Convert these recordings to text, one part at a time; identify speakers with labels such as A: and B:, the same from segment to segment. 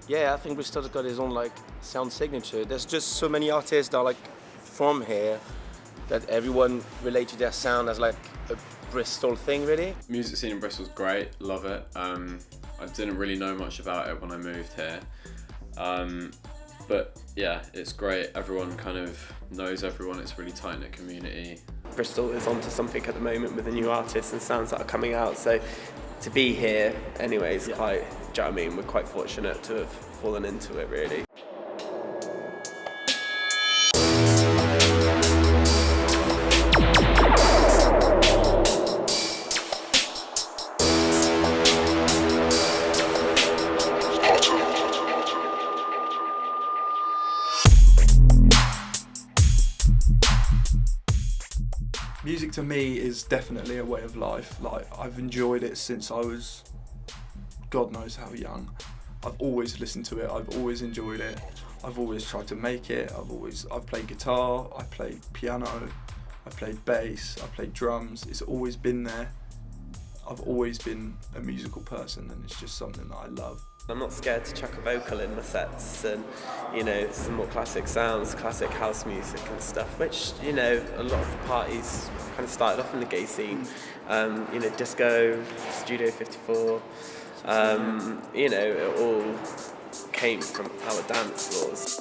A: Yeah, I think Bristol's got his own like sound signature. There's just so many artists that are like from here that everyone relates to their sound as like a Bristol thing, really.
B: Music scene in Bristol's great, love it. I didn't really know much about it when I moved here. But yeah, it's great. Everyone kind of knows everyone. It's a really tight-knit community.
C: Bristol is onto something at the moment with the new artists and sounds that are coming out. So to be here anyway is quite, do you know what I mean? We're quite fortunate to have fallen into it, really.
D: Music to me is definitely a way of life. Like, I've enjoyed it since I was God knows how young. I've always listened to it, I've always enjoyed it, I've always tried to make it, I've played guitar, I played piano, I played bass, I played drums. It's always been there. I've always been a musical person, and it's just something that I love.
C: I'm not scared to chuck a vocal in my sets and, you know, some more classic sounds, classic house music and stuff, which, you know, a lot of the parties kind of started off in the gay scene. You know, disco, Studio 54, you know, it all came from our dance floors.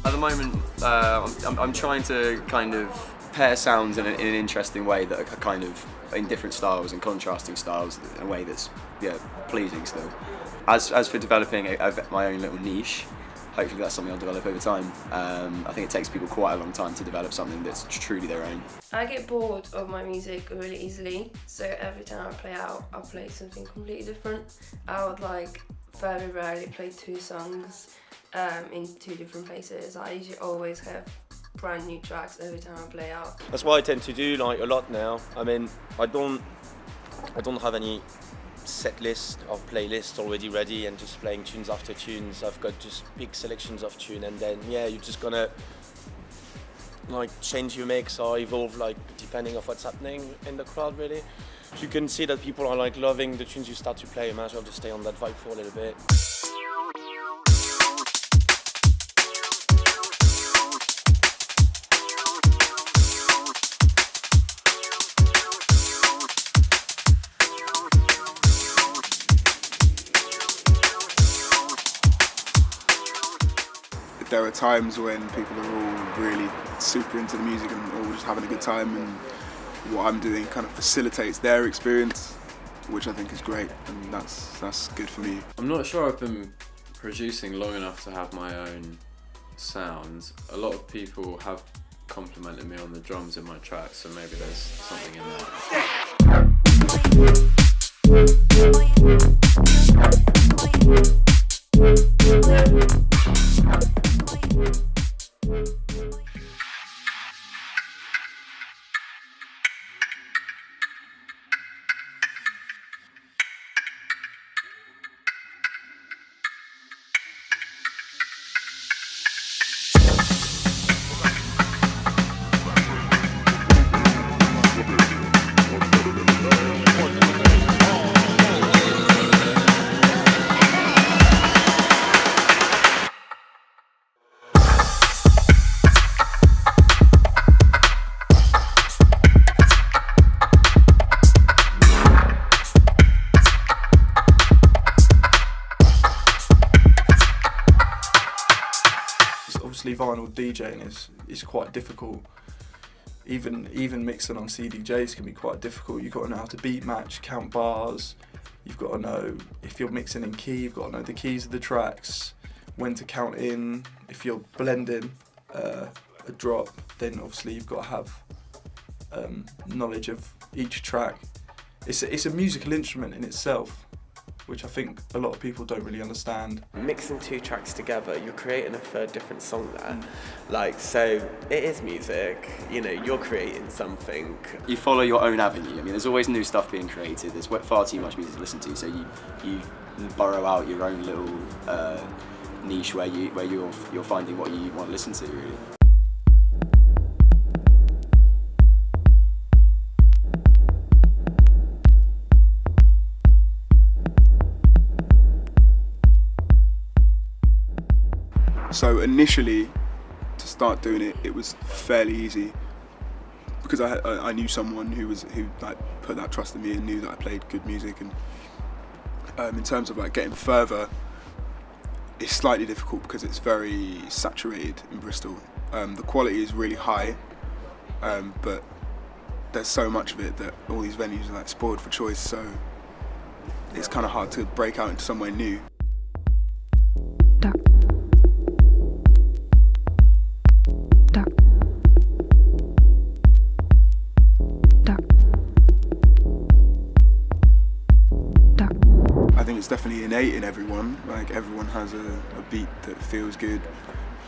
E: At the moment, I'm trying to kind of pair sounds in an interesting way that are kind of in different styles and contrasting styles in a way that's pleasing still. As for developing my own little niche, hopefully that's something I'll develop over time. I think it takes people quite a long time to develop something that's truly their own.
F: I get bored of my music really easily, so every time I play out, I'll play something completely different. I would like very rarely play two songs in two different places. I usually always have brand new tracks every time I play out.
A: That's what I tend to do like a lot now. I mean, I don't have any set list or playlist already ready and just playing tunes after tunes. I've got just big selections of tune, and then you're just gonna like change your mix or evolve like depending on what's happening in the crowd, really. If you can see that people are like loving the tunes you start to play, you might as well just stay on that vibe for a little bit.
G: There are times when people are all really super into the music and all just having a good time, and what I'm doing kind of facilitates their experience, which I think is great, and that's good for me.
B: I'm not sure I've been producing long enough to have my own sound. A lot of people have complimented me on the drums in my tracks, so maybe there's something in there.
D: Obviously vinyl DJing is quite difficult. Even mixing on CDJs can be quite difficult. You've got to know how to beat match, count bars. You've got to know if you're mixing in key, you've got to know the keys of the tracks, when to count in. If you're blending a drop, then obviously you've got to have knowledge of each track. It's a musical instrument in itself, which I think a lot of people don't really understand.
C: Mixing two tracks together, you're creating a third different song there. Like, so it is music, you know, you're creating something.
E: You follow your own avenue. I mean, there's always new stuff being created. There's far too much music to listen to, so you burrow out your own little niche where you're finding what you want to listen to, really.
G: So initially, to start doing it, it was fairly easy because I knew someone who like put that trust in me and knew that I played good music. And in terms of like getting further, it's slightly difficult because it's very saturated in Bristol. The quality is really high, but there's so much of it that all these venues are like spoiled for choice. So it's kind of hard to break out into somewhere new. I think it's definitely innate in everyone. Like everyone has a beat that feels good.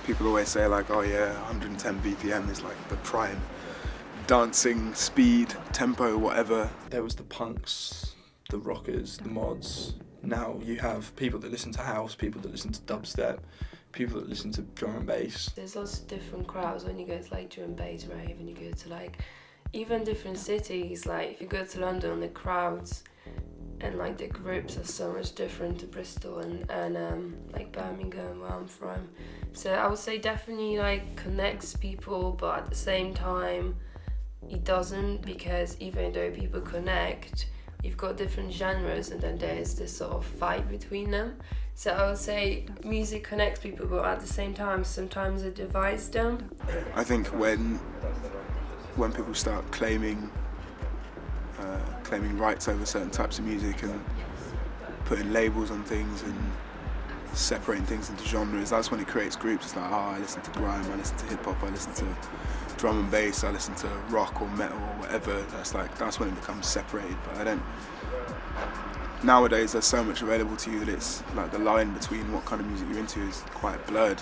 G: People always say like, oh yeah, 110 BPM is like the prime dancing speed, tempo, whatever.
D: There was the punks, the rockers, the mods. Now you have people that listen to house, people that listen to dubstep, people that listen to drum and bass.
F: There's lots of different crowds when you go to like drum and bass rave, and you go to like even different cities. Like if you go to London, the crowds and like the groups are so much different to Bristol and like Birmingham, where I'm from. So I would say definitely like connects people, but at the same time it doesn't, because even though people connect, you've got different genres and then there's this sort of fight between them. So I would say music connects people, but at the same time sometimes it divides them.
G: I think when people start claiming rights over certain types of music and putting labels on things and separating things into genres, that's when it creates groups. It's like, oh, I listen to grime, I listen to hip hop, I listen to drum and bass, I listen to rock or metal or whatever. That's when it becomes separated. But nowadays there's so much available to you that it's like the line between what kind of music you're into is quite blurred.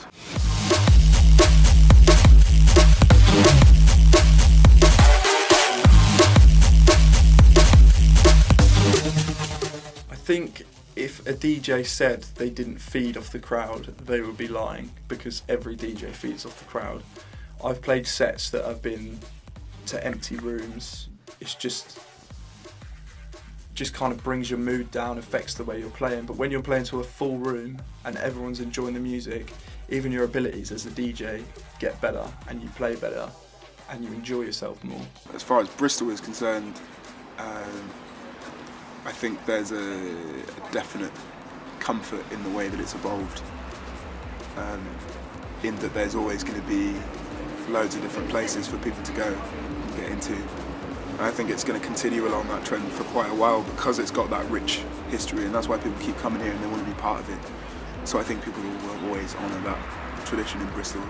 D: I think if a DJ said they didn't feed off the crowd, they would be lying, because every DJ feeds off the crowd. I've played sets that have been to empty rooms. It's just kind of brings your mood down, affects the way you're playing. But when you're playing to a full room and everyone's enjoying the music, even your abilities as a DJ get better and you play better and you enjoy yourself more.
G: As far as Bristol is concerned, I think there's a definite comfort in the way that it's evolved, in that there's always going to be loads of different places for people to go and get into. And I think it's going to continue along that trend for quite a while because it's got that rich history, and that's why people keep coming here and they want to be part of it. So I think people will always honour that tradition in Bristol.